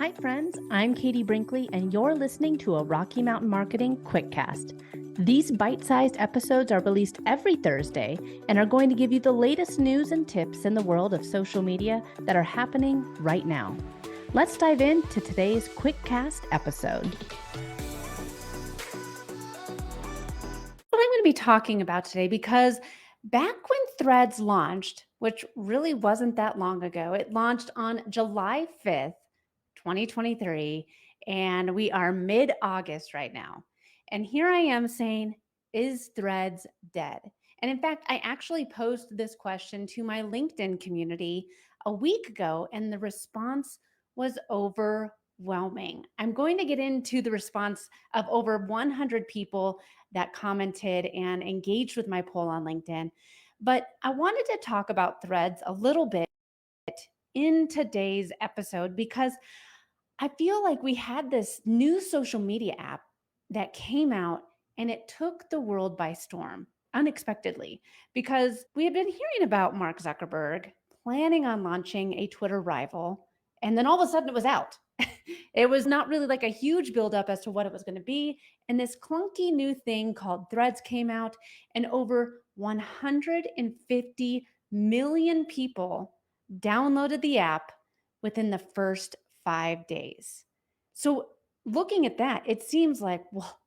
Hi, friends. I'm Katie Brinkley, and you're listening to a Rocky Mountain Marketing Quickcast. These bite sized episodes are released every Thursday and are going to give you the latest news and tips in the world of social media that are happening right now. Let's dive into today's Quickcast episode. What I'm going to be talking about today, because back when Threads launched, which really wasn't that long ago, it launched on July 5th. 2023, and we are mid-August right now. And here I am saying, is Threads dead? And in fact, I actually posed this question to my LinkedIn community a week ago, and the response was overwhelming. I'm going to get into the response of over 100 people that commented and engaged with my poll on LinkedIn. But I wanted to talk about Threads a little bit in today's episode because I feel like we had this new social media app that came out and it took the world by storm unexpectedly, because we had been hearing about Mark Zuckerberg planning on launching a Twitter rival. And then all of a sudden it was out. It was not really like a huge buildup as to what it was going to be. And this clunky new thing called Threads came out, and over 150 million people downloaded the app within the first 5 days. So looking at that, it seems like, well,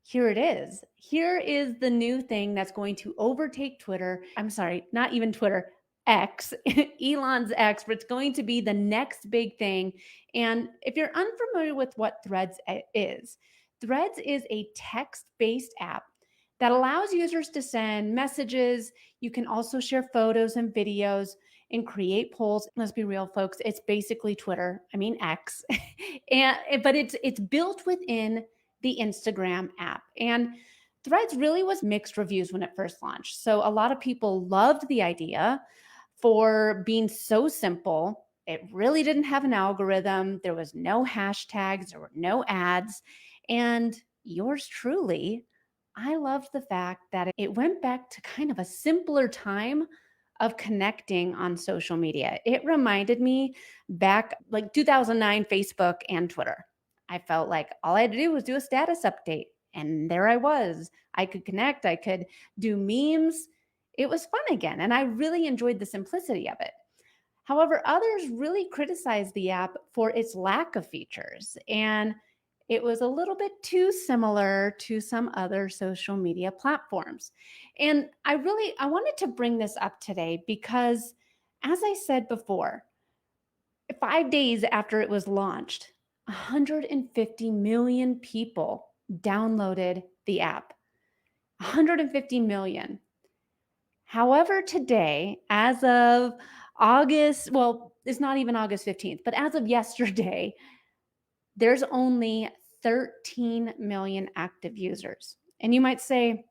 here it is. Here is the new thing that's going to overtake Twitter. I'm sorry, not even Twitter, X, Elon's X, but it's going to be the next big thing. And if you're unfamiliar with what Threads is a text-based app that allows users to send messages. You can also share photos and videos and create polls. Let's be real, folks. It's basically Twitter. I mean X, but it's built within the Instagram app. And Threads really was mixed reviews when it first launched. So a lot of people loved the idea for being so simple. It really didn't have an algorithm. There was no hashtags. There were no ads. And yours truly, I loved the fact that it went back to kind of a simpler time of connecting on social media. It reminded me back like 2009 Facebook and Twitter. I felt like all I had to do was do a status update, and there I was. I could connect, I could do memes. It was fun again, and I really enjoyed the simplicity of it. However, others really criticized the app for its lack of features, and it was a little bit too similar to some other social media platforms. And I wanted to bring this up today because, as I said before, 5 days after it was launched, 150 million people downloaded the app. 150 million. However, today, as of August, well, it's not even August 15th, but as of yesterday, there's only 13 million active users. And you might say,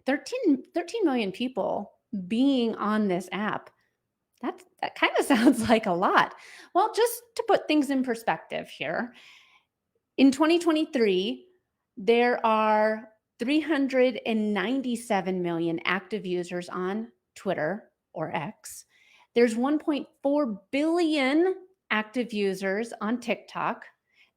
13 million people being on this app, that kind of sounds like a lot. Well, just to put things in perspective here, in 2023, there are 397 million active users on Twitter or X. There's 1.4 billion active users on TikTok.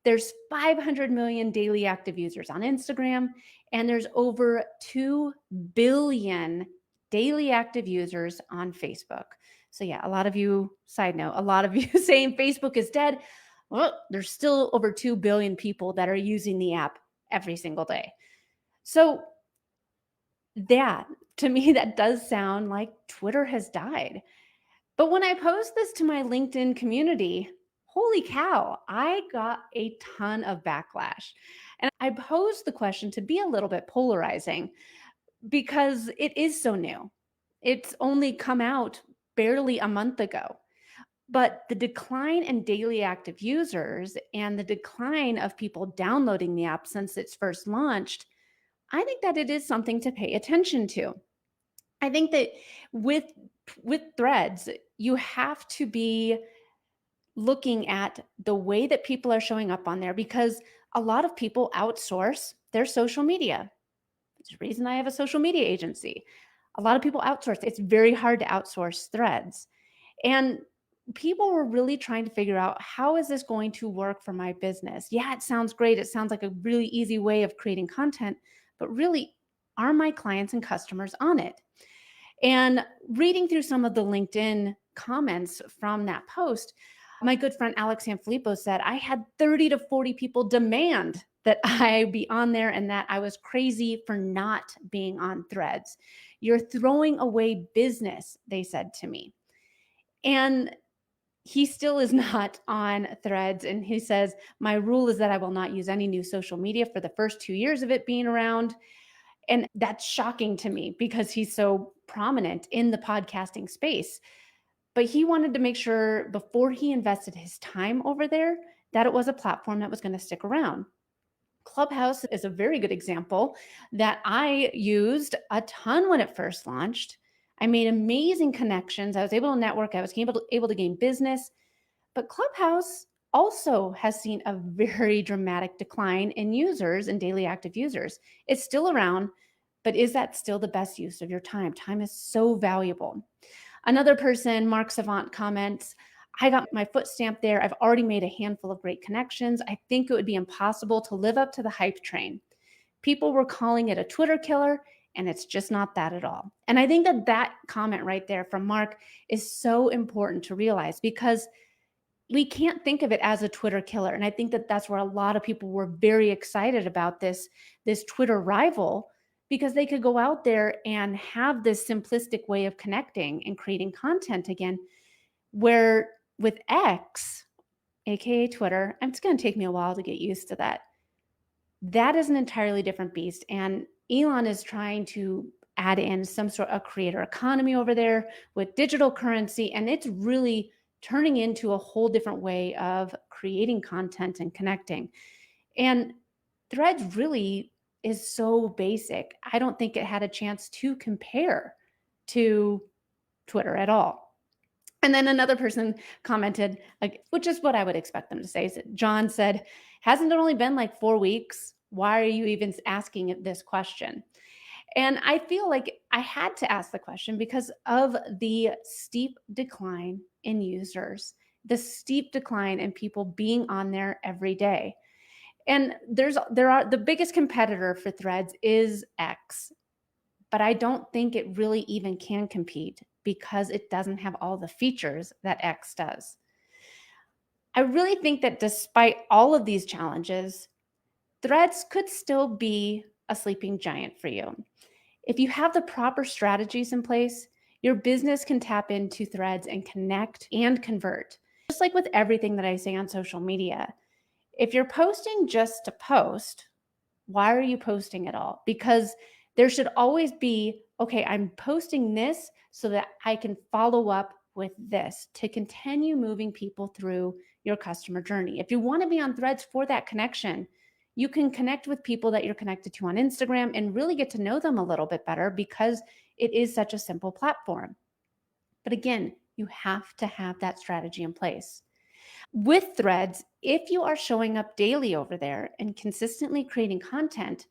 There's 500 million daily active users on Instagram, and there's over 2 billion daily active users on Facebook. So yeah, a lot of you, side note, a lot of you saying Facebook is dead. Well, there's still over 2 billion people that are using the app every single day. So that, to me, that does sound like Twitter has died. But when I post this to my LinkedIn community, holy cow, I got a ton of backlash. And I posed the question to be a little bit polarizing because it is so new. It's only come out barely a month ago. But the decline in daily active users and the decline of people downloading the app since it's first launched, I think that it is something to pay attention to. I think that with Threads, you have to be looking at the way that people are showing up on there, because a lot of people outsource their social media. It's the reason I have a social media agency. A lot of people outsource. It's very hard to outsource Threads. And people were really trying to figure out, how is this going to work for my business? Yeah, it sounds great. It sounds like a really easy way of creating content, but really, are my clients and customers on it? And reading through some of the LinkedIn comments from that post, my good friend Alex Sanfilippo said, I had 30 to 40 people demand that I be on there and that I was crazy for not being on Threads. You're throwing away business, they said to me. And he still is not on Threads. And he says, my rule is that I will not use any new social media for the first 2 years of it being around. And that's shocking to me because he's so prominent in the podcasting space. But he wanted to make sure before he invested his time over there that it was a platform that was going to stick around. Clubhouse is a very good example that I used a ton when it first launched. I made amazing connections. I was able to network. I was able to gain business. But Clubhouse also has seen a very dramatic decline in users and daily active users. It's still around, but is that still the best use of your time? Time is so valuable. Another person, Mark Savant, comments, I got my foot stamped there. I've already made a handful of great connections. I think it would be impossible to live up to the hype train. People were calling it a Twitter killer, and it's just not that at all. And I think that that comment right there from Mark is so important to realize, because we can't think of it as a Twitter killer. And I think that that's where a lot of people were very excited about this Twitter rival, because they could go out there and have this simplistic way of connecting and creating content again, where with X, aka Twitter, and it's going to take me a while to get used to that. That is an entirely different beast. And Elon is trying to add in some sort of creator economy over there with digital currency. And it's really turning into a whole different way of creating content and connecting. And Threads really is so basic. I don't think it had a chance to compare to Twitter at all. And then another person commented, like, which is what I would expect them to say, is that John said, hasn't it only been like 4 weeks? Why are you even asking this question? And I feel like I had to ask the question because of the steep decline in users, the steep decline in people being on there every day. And there are the biggest competitor for Threads is X, but I don't think it really even can compete because it doesn't have all the features that X does. I really think that despite all of these challenges, Threads could still be a sleeping giant for you. If you have the proper strategies in place, your business can tap into Threads and connect and convert. Just like with everything that I say on social media, if you're posting just to post, why are you posting at all? Because there should always be, okay, I'm posting this so that I can follow up with this to continue moving people through your customer journey. If you want to be on Threads for that connection, you can connect with people that you're connected to on Instagram and really get to know them a little bit better because it is such a simple platform. But again, you have to have that strategy in place. With Threads, if you are showing up daily over there and consistently creating content,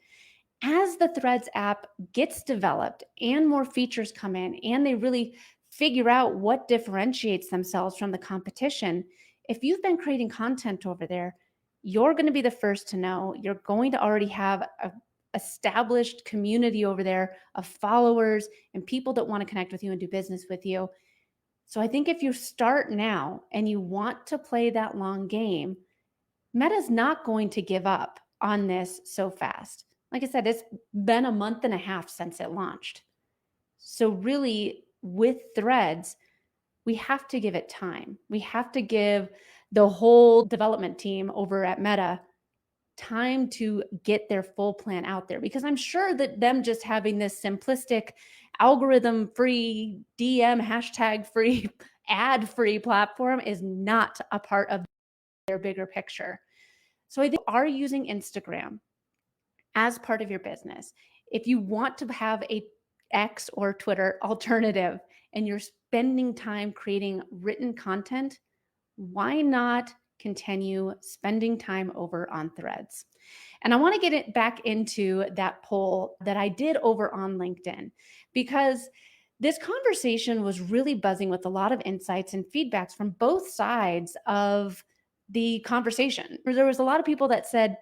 as the Threads app gets developed and more features come in and they really figure out what differentiates themselves from the competition, if you've been creating content over there, you're going to be the first to know. You're going to already have a established community over there of followers and people that want to connect with you and do business with you. So I think if you start now and you want to play that long game, Meta's not going to give up on this so fast. Like I said, it's been a month and a half since it launched. So really, with Threads, we have to give it time. We have to give the whole development team over at Meta time to get their full plan out there, because I'm sure that them just having this simplistic algorithm free, DM hashtag free, ad free platform is not a part of their bigger picture. So I think you are using Instagram as part of your business. If you want to have a X or Twitter alternative and you're spending time creating written content, why not continue spending time over on Threads? And I want to get it back into that poll that I did over on LinkedIn, because This conversation was really buzzing with a lot of insights and feedbacks from both sides of the conversation. There was a lot of people that said,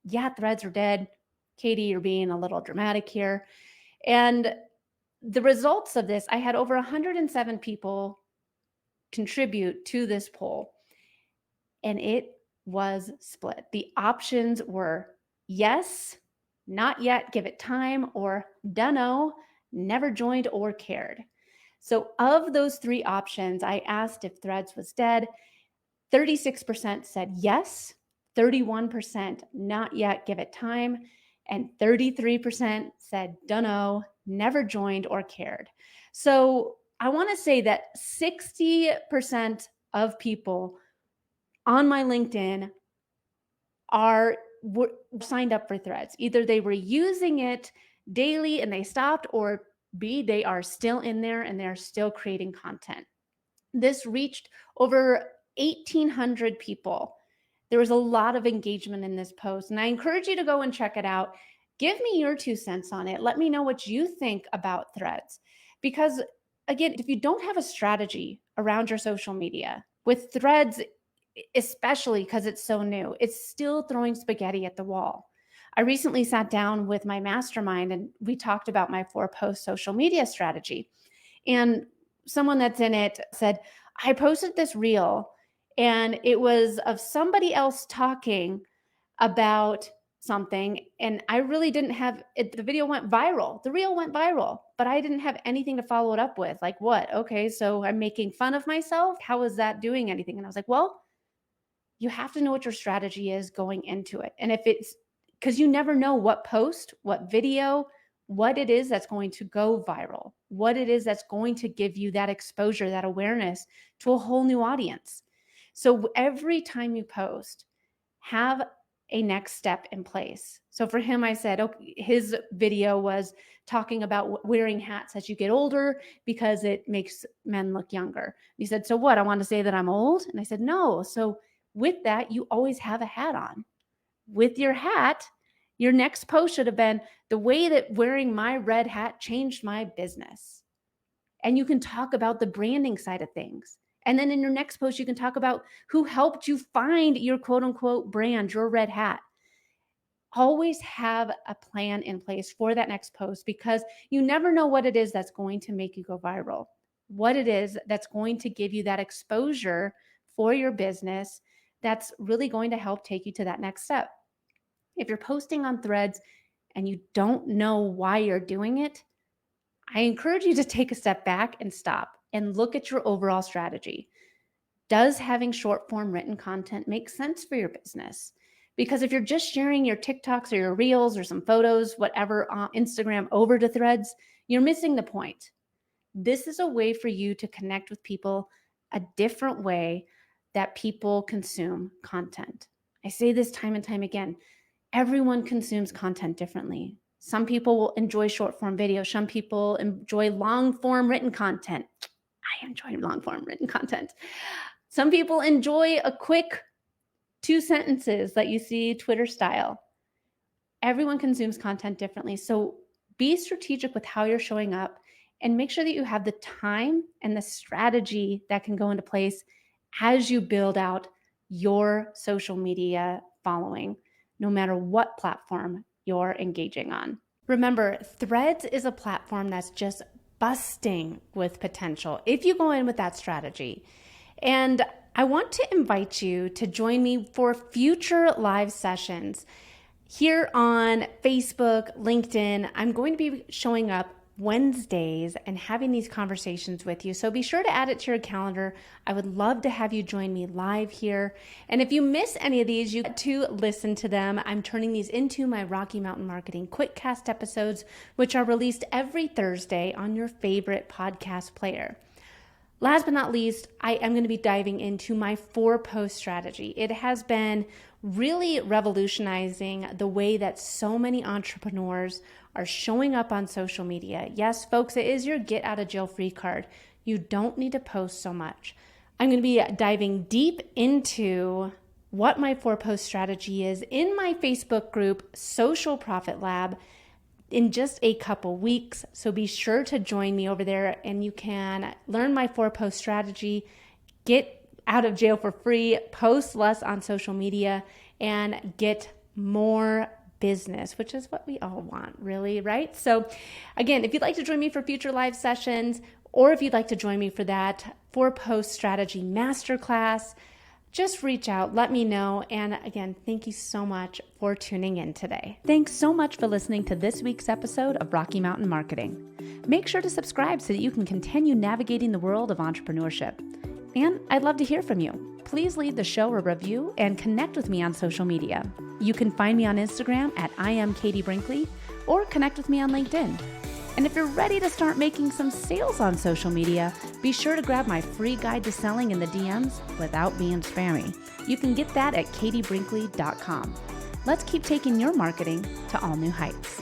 yeah, threads are dead. Katie, you're being a little dramatic here. And the results of this, I had over 107 people contribute to this poll, and it was split. The options were yes, not yet, give it time, or dunno, never joined or cared. So of those three options, I asked if Threads was dead. 36% said yes, 31% not yet, give it time, and 33% said dunno, never joined or cared. So I want to say that 60% of people on my LinkedIn were signed up for Threads. Either they were using it daily and they stopped, or B, they are still in there and they're still creating content. This reached over 1,800 people. There was a lot of engagement in this post, and I encourage you to go and check it out. Give me your 2 cents on it. Let me know what you think about Threads. Because again, if you don't have a strategy around your social media, with Threads, especially because it's so new, it's still throwing spaghetti at the wall. I recently sat down with my mastermind and we talked about my 4-post social media strategy. And someone that's in it said, I posted this reel and it was of somebody else talking about something. And I really didn't have it. The video went viral. The reel went viral, but I didn't have anything to follow it up with. Like, what? Okay, so I'm making fun of myself. How is that doing anything? And I was like, well, you have to know what your strategy is going into it. And if it's because you never know what post, what video, what it is that's going to go viral, what it is that's going to give you that exposure, that awareness to a whole new audience. So every time you post, have a next step in place. So for him, I said, okay, his video was talking about wearing hats as you get older because it makes men look younger. He said, so what? I want to say that I'm old? And I said, no. So with that, you always have a hat on. With your hat, your next post should have been the way that wearing my red hat changed my business. And you can talk about the branding side of things. And then in your next post, you can talk about who helped you find your quote unquote brand, your red hat. Always have a plan in place for that next post because you never know what it is that's going to make you go viral, what it is that's going to give you that exposure for your business that's really going to help take you to that next step. If you're posting on Threads and you don't know why you're doing it, I encourage you to take a step back and stop and look at your overall strategy. Does having short form written content make sense for your business? Because if you're just sharing your TikToks or your reels or some photos, whatever, on Instagram over to Threads, you're missing the point. This is a way for you to connect with people a different way that people consume content. I say this time and time again. Everyone consumes content differently. Some people will enjoy short form video. Some people enjoy long form written content. I enjoy long form written content. Some people enjoy a quick 2 sentences that you see Twitter style. Everyone consumes content differently. So be strategic with how you're showing up and make sure that you have the time and the strategy that can go into place as you build out your social media following, no matter what platform you're engaging on. Remember, Threads is a platform that's just busting with potential if you go in with that strategy. And I want to invite you to join me for future live sessions here on Facebook, LinkedIn. I'm going to be showing up Wednesdays and having these conversations with you. So be sure to add it to your calendar. I would love to have you join me live here. And if you miss any of these, you get to listen to them. I'm turning these into my Rocky Mountain Marketing Quickcast episodes, which are released every Thursday on your favorite podcast player. Last but not least, I am going to be diving into my 4-post strategy. It has been really revolutionizing the way that so many entrepreneurs are showing up on social media. Yes, folks, it is your get out of jail free card. You don't need to post so much. I'm going to be diving deep into what my 4-post strategy is in my Facebook group, Social Profit Lab. in just a couple weeks. So be sure to join me over there, and you can learn my 4-post strategy, get out of jail for free, post less on social media, and get more business, which is what we all want, really, right? So again, if you'd like to join me for future live sessions, or if you'd like to join me for that 4-post strategy masterclass, just reach out, let me know. And again, thank you so much for tuning in today. Thanks so much for listening to this week's episode of Rocky Mountain Marketing. Make sure to subscribe so that you can continue navigating the world of entrepreneurship. And I'd love to hear from you. Please leave the show a review and connect with me on social media. You can find me on Instagram at I am Katie Brinkley, or connect with me on LinkedIn. And if you're ready to start making some sales on social media, be sure to grab my free guide to selling in the DMs without being spammy. You can get that at katiebrinkley.com. Let's keep taking your marketing to all new heights.